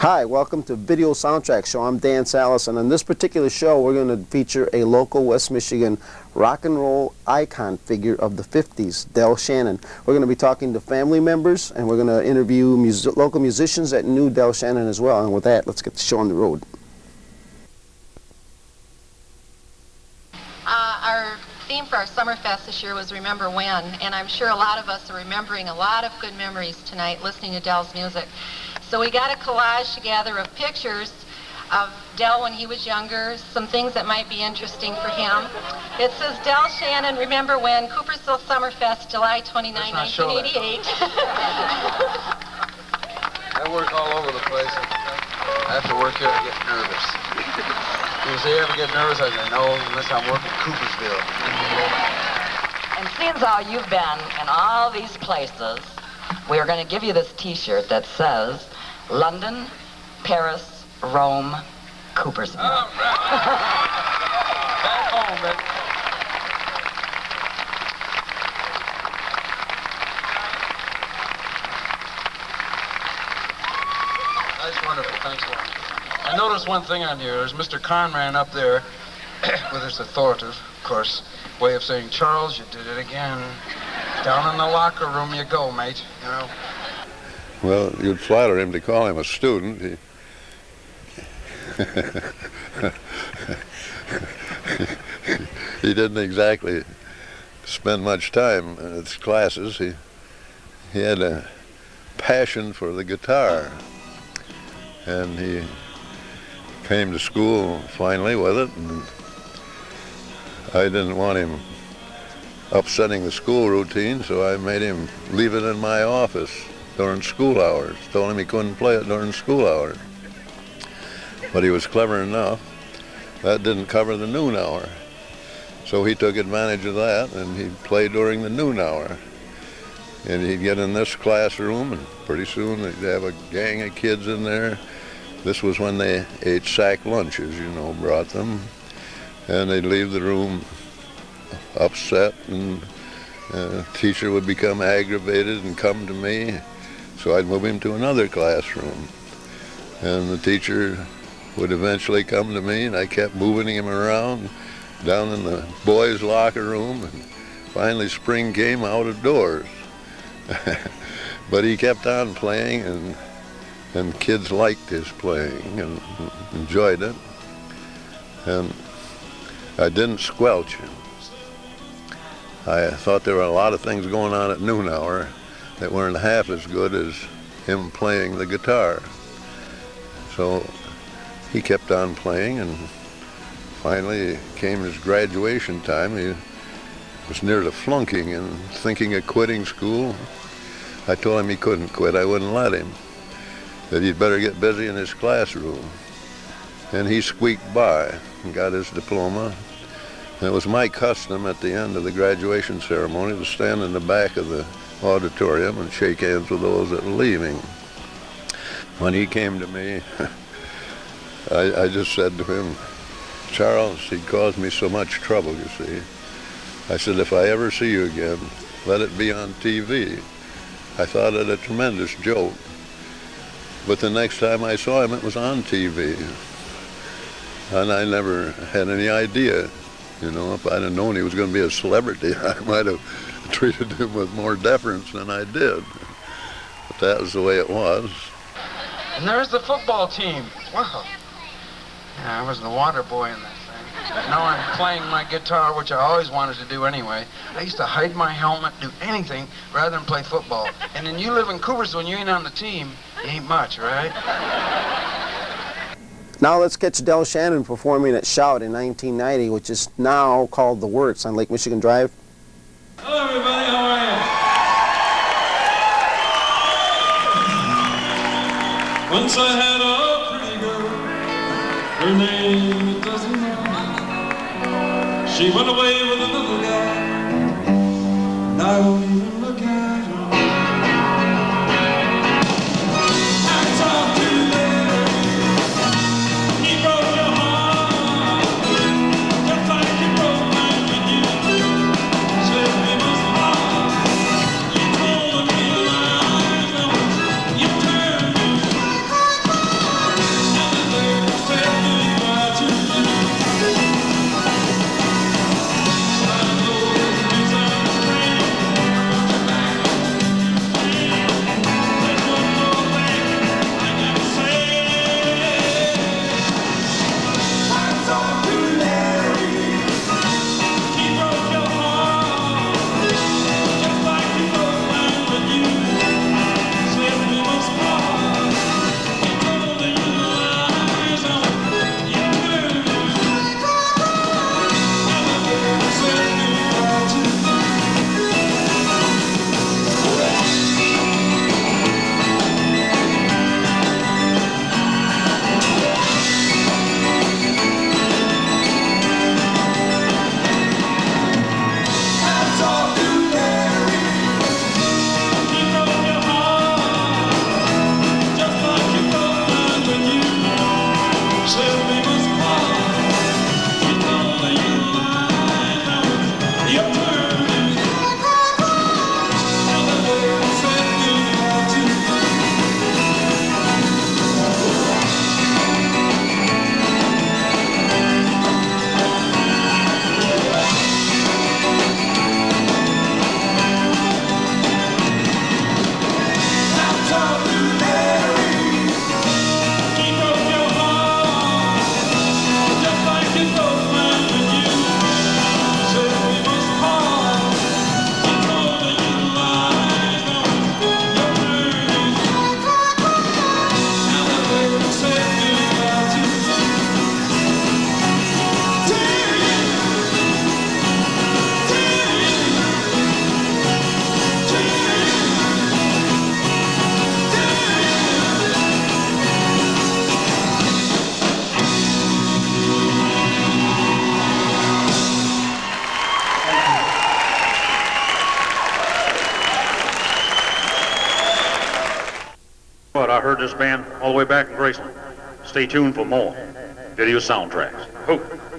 Hi, welcome to Video Soundtrack Show. I'm Dan Salas, and on this particular show we're going to feature a local West Michigan rock and roll icon figure of the 50s, Del Shannon. We're going to be talking to family members, and we're going to interview local musicians that knew Del Shannon as well. And with that, let's get the show on the road. Our theme for our Summerfest this year was Remember When, and I'm sure a lot of us are remembering a lot of good memories tonight listening to Del's music. So we got a collage together of pictures of Del when he was younger, some things that might be interesting for him. It says, Del Shannon, Remember When, Coopersville Summerfest, July 29, 1988. I work all over the place. After work here, I get nervous. You say, you ever get nervous? I say, no, unless I'm working Coopersville. And seeing how you've been in all these places, we are going to give you this T-shirt that says, London, Paris, Rome, Coopersville. All right. Back home, baby. That's wonderful. Thanks a lot. I noticed one thing on here. There's Mr. Conran up there with his authoritative, of course, way of saying, Charles, you did it again. Down in the locker room you go, mate, you know. Well, you'd flatter him to call him a student. He didn't exactly spend much time in his classes. He had a passion for the guitar, and he came to school finally with it, and I didn't want him upsetting the school routine, so I made him leave it in my office during school hours. Told him he couldn't play it during school hours. But he was clever enough. That didn't cover the noon hour. So he took advantage of that, and he'd play during the noon hour. And he'd get in this classroom, and pretty soon they'd have a gang of kids in there. This was when they ate sack lunches, you know, brought them. And they'd leave the room upset, and the teacher would become aggravated and come to me. So I'd move him to another classroom. And the teacher would eventually come to me, and I kept moving him around down in the boys' locker room, and finally spring came out of doors. But he kept on playing, and kids liked his playing and enjoyed it. And I didn't squelch him. I thought there were a lot of things going on at noon hour that weren't half as good as him playing the guitar. So he kept on playing, and finally came his graduation time. He was near to flunking and thinking of quitting school. I told him he couldn't quit. I wouldn't let him. That he'd better get busy in his classroom. And he squeaked by and got his diploma. And it was my custom at the end of the graduation ceremony to stand in the back of the auditorium and shake hands with those that were leaving. When he came to me, I just said to him, Charles, he'd caused me so much trouble, you see. I said, if I ever see you again, let it be on TV. I thought it a tremendous joke. But the next time I saw him, it was on TV. And I never had any idea. You know, if I'd have known he was going to be a celebrity, I might have treated him with more deference than I did. But that was the way it was. And there's the football team. Wow. Yeah, I was the water boy in that thing. Now I'm playing my guitar, which I always wanted to do anyway. I used to hide my helmet, do anything rather than play football. And then you live in Coopersville and you ain't on the team, you ain't much, right? Now let's catch Del Shannon performing at Shout in 1990, which is now called The Works on Lake Michigan Drive. Hello everybody, how are you? Once I had a pretty girl, her name it doesn't know. She went away with another guy, and I won't even look at her. I talked to you later, he broke your heart, just like he broke mine with you. Said we must part. You told me lies, you turned me. this band all the way back in Graceland. Stay tuned for more video soundtracks. Hope.